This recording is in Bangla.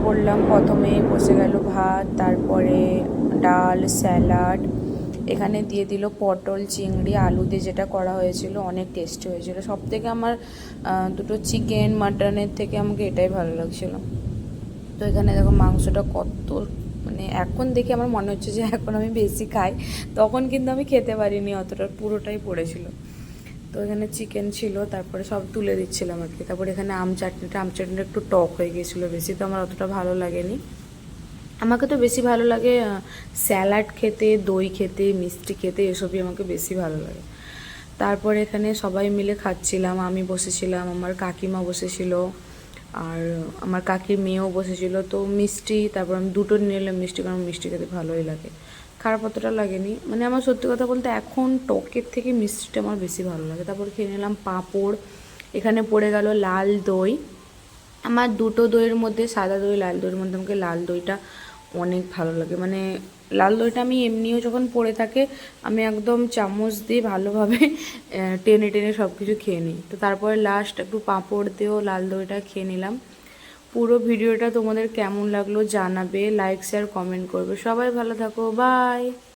করলাম। প্রথমেই বসে গেল ভাত, তারপরে ডাল, স্যালাড, এখানে দিয়ে দিল পটল, চিংড়ি, আলু দিয়ে যেটা করা হয়েছিল, অনেক টেস্টি হয়েছিল। সব থেকে আমার দুটো চিকেন মাটনের থেকে আমাকে এটাই ভালো লাগছিলো। তো এখানে দেখো মাংসটা কত, মানে এখন দেখে আমার মনে হচ্ছে যে এখন আমি বেশি খাই, তখন কিন্তু আমি খেতে পারিনি অতটা, পুরোটাই পড়েছিল। তো এখানে চিকেন ছিল, তারপরে সব তুলে দিচ্ছিলাম আর কি। তারপরে এখানে আম চাটনিটা একটু টক হয়ে গিয়েছিলো, বেশি তো আমার অতটা ভালো লাগেনি। আমাকে তো বেশি ভালো লাগে স্যালাড খেতে, দই খেতে, মিষ্টি খেতে, এসবই আমাকে বেশি ভালো লাগে। তারপরে এখানে সবাই মিলে খাচ্ছিলাম, আমি বসেছিলাম, আমার কাকিমা বসেছিল, আর আমার কাকির মেয়েও বসেছিল। তো মিষ্টি, তারপর আমি দুটো নিয়ে নিলাম মিষ্টি, কারণ মিষ্টি খেতে ভালোই লাগে, খারাপ অতটা লাগেনি। মানে আমার সত্যি কথা বলতে এখন টকের থেকে মিষ্টিটা আমার বেশি ভালো লাগে। তারপর খেয়ে নিলাম পাঁপড়, এখানে পড়ে গেল লাল দই। আমার দুটো দইয়ের মধ্যে, সাদা দই লাল দইয়ের মধ্যে আমাকে লাল দইটা অনেক ভালো লাগে। মানে লাল দইটা আমি এমনিও যখন পড়ে থাকে, আমি একদম চামচ দিয়ে ভালোভাবে টেনে টেনে সব কিছু খেয়ে নিই। তো তারপরে লাস্ট একটু পাঁপড় দিয়েও লাল দইটা খেয়ে নিলাম। পুরো ভিডিওটা তোমাদের কেমন লাগলো জানাবে, লাইক শেয়ার কমেন্ট করবে। সবাই ভালো থাকো, বাই।